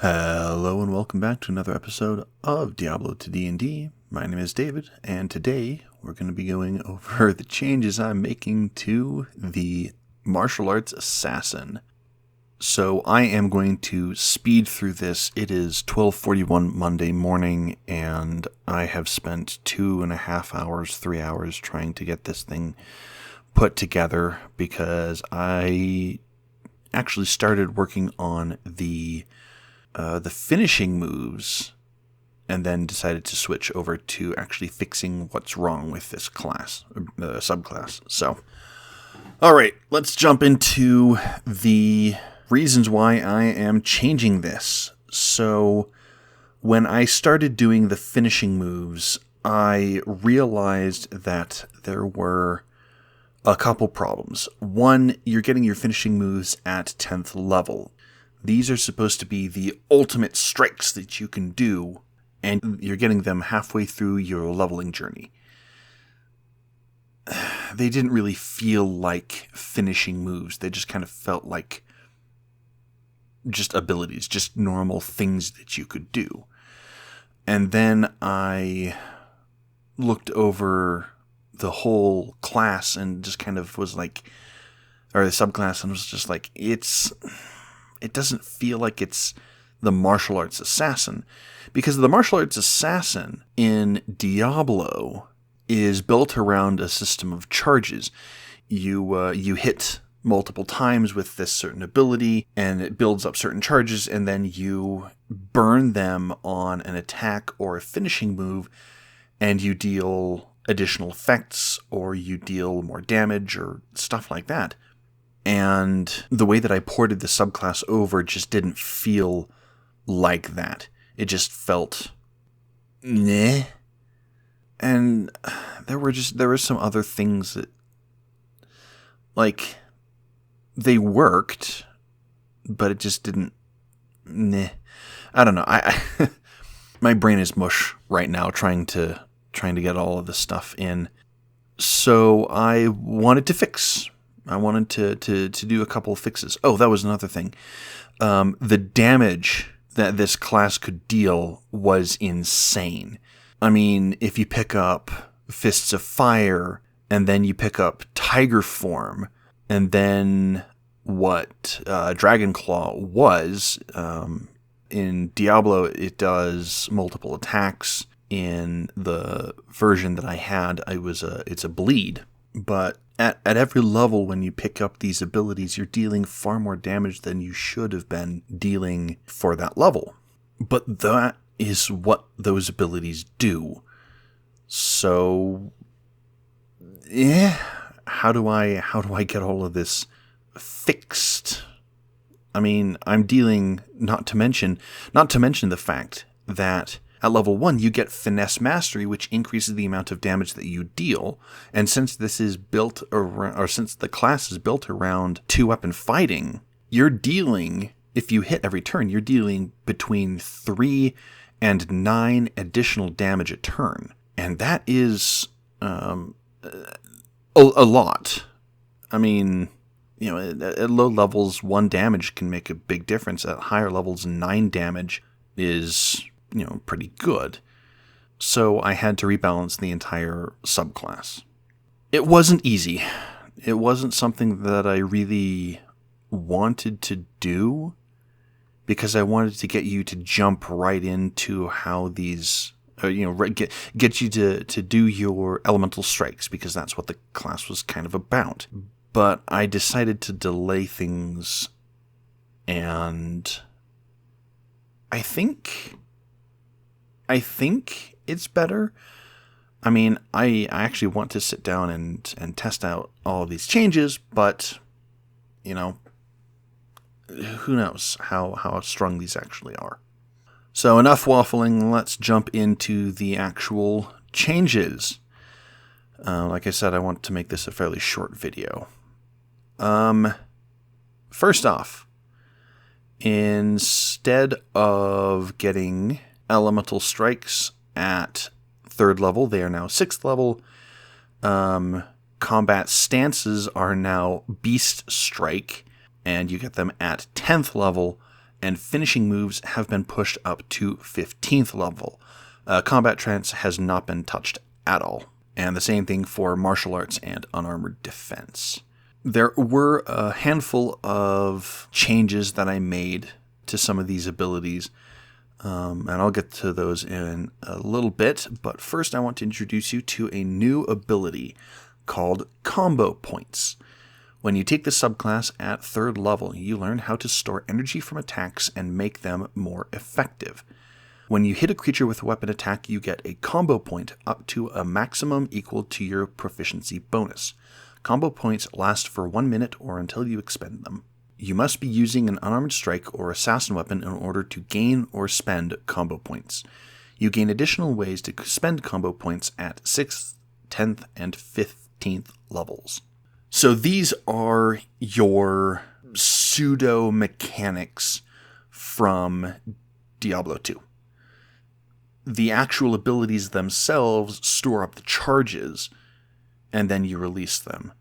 Hello and welcome back to another episode of Diablo to D&D. My name is David, and today we're going to be going over the changes I'm making to the martial arts assassin. So I am going to speed through this. It is 12:41 Monday morning, and I have spent 2.5 hours, 3 hours trying to get this thing put together because I actually started working on the finishing moves and then decided to switch over to actually fixing what's wrong with this class, subclass. So, all right, let's jump into the reasons why I am changing this. So, when I started doing the finishing moves, I realized that there were a couple problems. One, you're getting your finishing moves at 10th level. These are supposed to be the ultimate strikes that you can do, and you're getting them halfway through your leveling journey. They didn't really feel like finishing moves. They just kind of felt like just abilities, just normal things that you could do. And then I looked over the whole class and just kind of was like, or the subclass, and was just like, it doesn't feel like it's the martial arts assassin, because the martial arts assassin in Diablo is built around a system of charges. You hit multiple times with this certain ability, and it builds up certain charges, and then you burn them on an attack or a finishing move, and you deal additional effects, or you deal more damage, or stuff like that. And the way that I ported the subclass over just didn't feel like that. It just felt meh. And there were some other things that, like, they worked, but it just didn't, meh. I don't know. I my brain is mush right now trying to get all of this stuff in. So I wanted to fix. I wanted to do a couple of fixes. Oh, that was another thing. The damage that this class could deal was insane. I mean, if you pick up Fists of Fire, and then you pick up Tiger Form, and then what Dragon Claw was, in Diablo it does multiple attacks. In the version that I had, it's a bleed. But at every level, when you pick up these abilities, you're dealing far more damage than you should have been dealing for that level. But that is what those abilities do. So, yeah, how do I get all of this fixed? I mean, I'm dealing, not to mention the fact that at level 1, you get Finesse Mastery, which increases the amount of damage that you deal. And since this is built around, or since the class is built around 2-weapon fighting, you're dealing, if you hit every turn, you're dealing between 3 and 9 additional damage a turn. And that is a lot. I mean, you know, at low levels, 1 damage can make a big difference. At higher levels, 9 damage is, you know, pretty good. So I had to rebalance the entire subclass. It wasn't easy. It wasn't something that I really wanted to do, because I wanted to get you to jump right into how these, get you to do your elemental strikes, because that's what the class was kind of about. But I decided to delay things, and I think it's better. I mean, I actually want to sit down and test out all of these changes, but, you know, who knows how strong these actually are. So enough waffling, let's jump into the actual changes. Like I said, I want to make this a fairly short video. First off, instead of getting elemental strikes at 3rd level, they are now 6th level. Combat stances are now Beast Strike, and you get them at 10th level, and finishing moves have been pushed up to 15th level. Combat trance has not been touched at all. And the same thing for martial arts and unarmored defense. There were a handful of changes that I made to some of these abilities, and I'll get to those in a little bit. But first I want to introduce you to a new ability called Combo Points. When you take the subclass at 3rd level, you learn how to store energy from attacks and make them more effective. When you hit a creature with a weapon attack, you get a combo point up to a maximum equal to your proficiency bonus. Combo points last for 1 minute or until you expend them. You must be using an unarmed strike or assassin weapon in order to gain or spend combo points. You gain additional ways to spend combo points at 6th, 10th, and 15th levels. So these are your pseudo mechanics from Diablo 2. The actual abilities themselves store up the charges, and then you release them.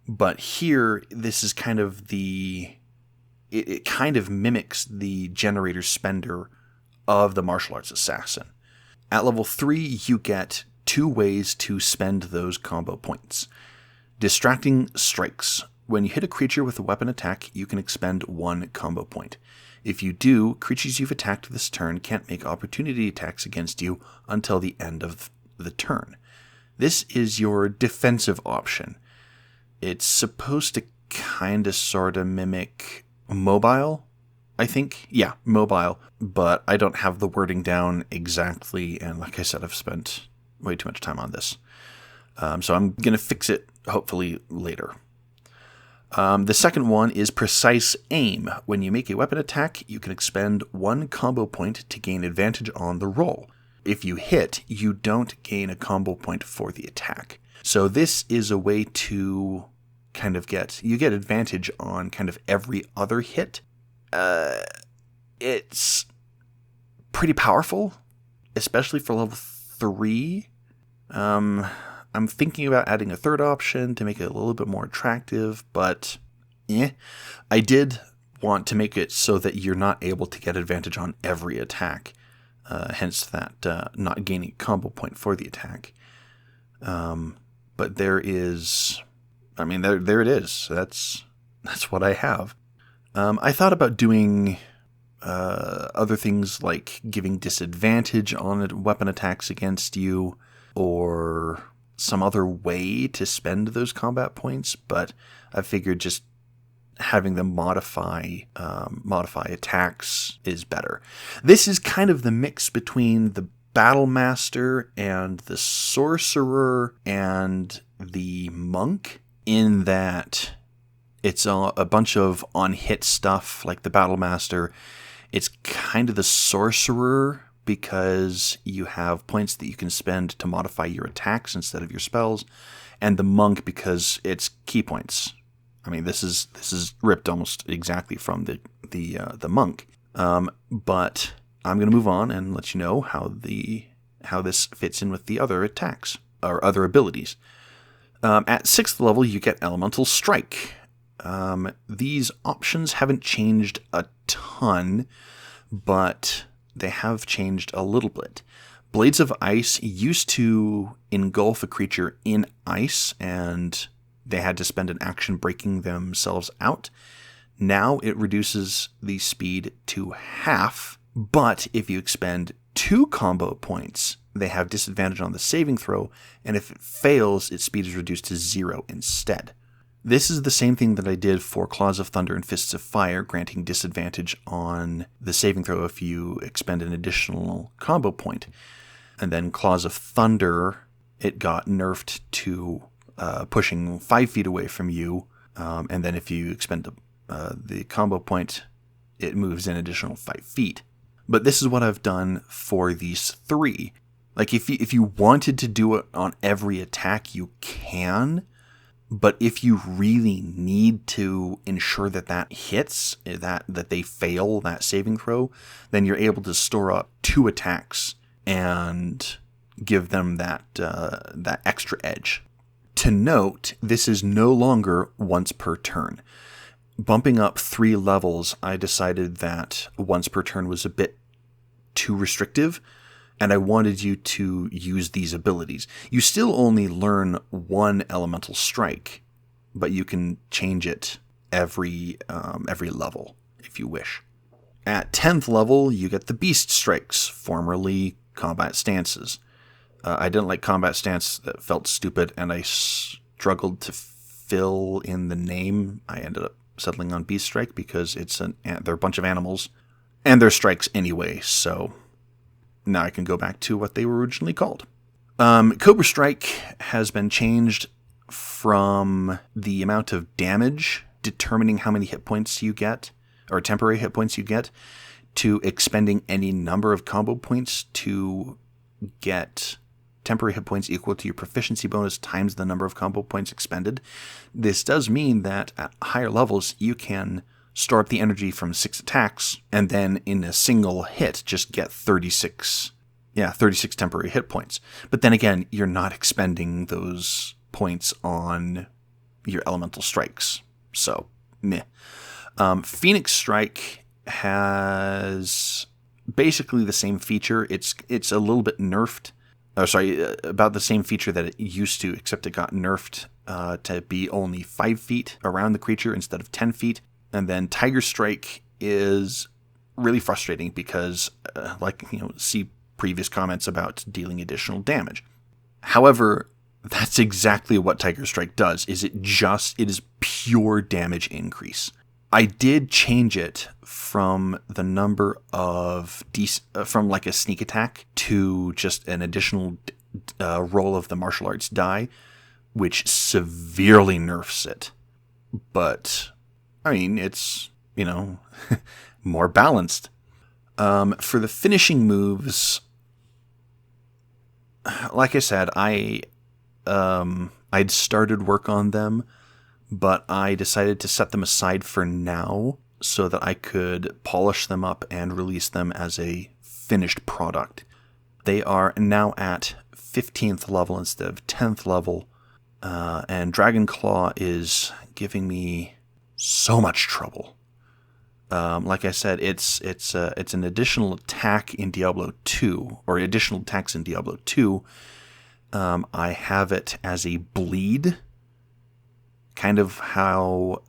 But here, this is kind of it kind of mimics the generator spender of the martial arts assassin. At level 3, you get 2 ways to spend those combo points. Distracting strikes. When you hit a creature with a weapon attack, you can expend 1 combo point. If you do, creatures you've attacked this turn can't make opportunity attacks against you until the end of the turn. This is your defensive option. It's supposed to kind of sort of mimic mobile, I think. Yeah, mobile, but I don't have the wording down exactly, and like I said, I've spent way too much time on this. So I'm going to fix it, hopefully, later. The second one is Precise Aim. When you make a weapon attack, you can expend 1 combo point to gain advantage on the roll. If you hit, you don't gain a combo point for the attack. So this is a way to kind of get advantage on kind of every other hit. It's pretty powerful, especially for level 3. I'm thinking about adding a third option to make it a little bit more attractive, but I did want to make it so that you're not able to get advantage on every attack, hence that not gaining a combo point for the attack. But there is, there it is. That's what I have. I thought about doing other things like giving disadvantage on weapon attacks against you, or some other way to spend those combat points, but I figured just having them modify attacks is better. This is kind of the mix between the Battle Master and the Sorcerer and the Monk, in that it's a bunch of on-hit stuff like the Battle Master. It's kind of the Sorcerer, because you have points that you can spend to modify your attacks instead of your spells, and the Monk because it's key points. This is ripped almost exactly from the Monk. But I'm going to move on and let you know how this fits in with the other attacks or other abilities. At 6th level, you get Elemental Strike. These options haven't changed a ton, but they have changed a little bit. Blades of Ice used to engulf a creature in ice, and they had to spend an action breaking themselves out. Now it reduces the speed to half, but if you expend 2 combo points, they have disadvantage on the saving throw, and if it fails, its speed is reduced to 0 instead. This is the same thing that I did for Claws of Thunder and Fists of Fire, granting disadvantage on the saving throw if you expend an additional combo point. And then Claws of Thunder, it got nerfed to pushing 5 feet away from you, and then if you expend the combo point, it moves an additional 5 feet. But this is what I've done for these 3. Like, if you wanted to do it on every attack, you can. But if you really need to ensure that hits, that they fail that saving throw, then you're able to store up 2 attacks and give them that extra edge. To note, this is no longer once per turn. bumping up 3 levels, I decided that once per turn was a bit too restrictive, and I wanted you to use these abilities. You still only learn 1 elemental strike, but you can change it every level if you wish. At 10th level, you get the Beast Strikes, formerly Combat Stances. I didn't like Combat Stance, that felt stupid, and I struggled to fill in the name. I ended up settling on Beast Strike because they're a bunch of animals, and they're strikes anyway, so now I can go back to what they were originally called. Cobra Strike has been changed from the amount of damage determining how many hit points you get, or temporary hit points you get, to expending any number of combo points to get temporary hit points equal to your proficiency bonus times the number of combo points expended. This does mean that at higher levels, you can store up the energy from 6 attacks, and then in a single hit, just get 36 temporary hit points. But then again, you're not expending those points on your elemental strikes. So, meh. Phoenix Strike has basically the same feature. It's a little bit nerfed. About the same feature that it used to, except it got nerfed to be only 5 feet around the creature instead of 10 feet. And then Tiger Strike is really frustrating because, see previous comments about dealing additional damage. However, that's exactly what Tiger Strike does. It is pure damage increase. I did change it from the number of from like a sneak attack to just an additional roll of the martial arts die, which severely nerfs it. But I mean, it's more balanced. For the finishing moves, like I said, I'd started work on them, but I decided to set them aside for now so that I could polish them up and release them as a finished product. They are now at 15th level instead of 10th level, and Dragon Claw is giving me so much trouble. Like I said, it's an additional attack in Diablo 2, or additional attacks in Diablo 2. I have it as a bleed, kind of how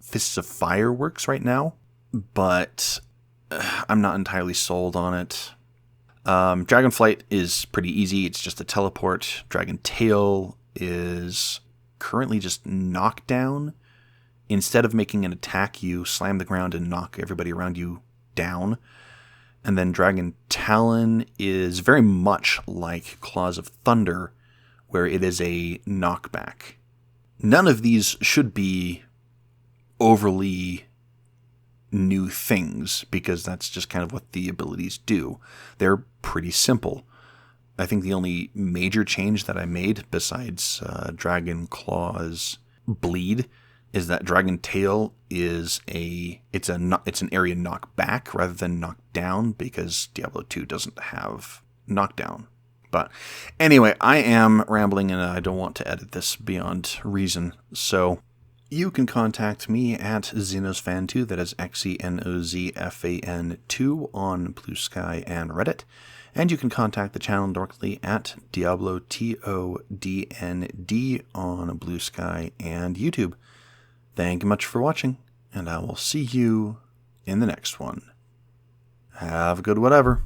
Fists of Fire works right now, but I'm not entirely sold on it. Dragonflight is pretty easy. It's just a teleport. Dragon Tail is currently just knockdown. Instead of making an attack, you slam the ground and knock everybody around you down. And then Dragon Talon is very much like Claws of Thunder, where it is a knockback. None of these should be overly new things, because that's just kind of what the abilities do. They're pretty simple. I think the only major change that I made, besides Dragon Claw's bleed, is that Dragon Tail is it's an area knockback rather than knockdown, because Diablo 2 doesn't have knockdown. But anyway, I am rambling and I don't want to edit this beyond reason. So you can contact me at XenosFan2, that is XENOZFAN2 on Blue Sky and Reddit. And you can contact the channel directly at Diablo TODND on Blue Sky and YouTube. Thank you much for watching, and I will see you in the next one. Have a good whatever.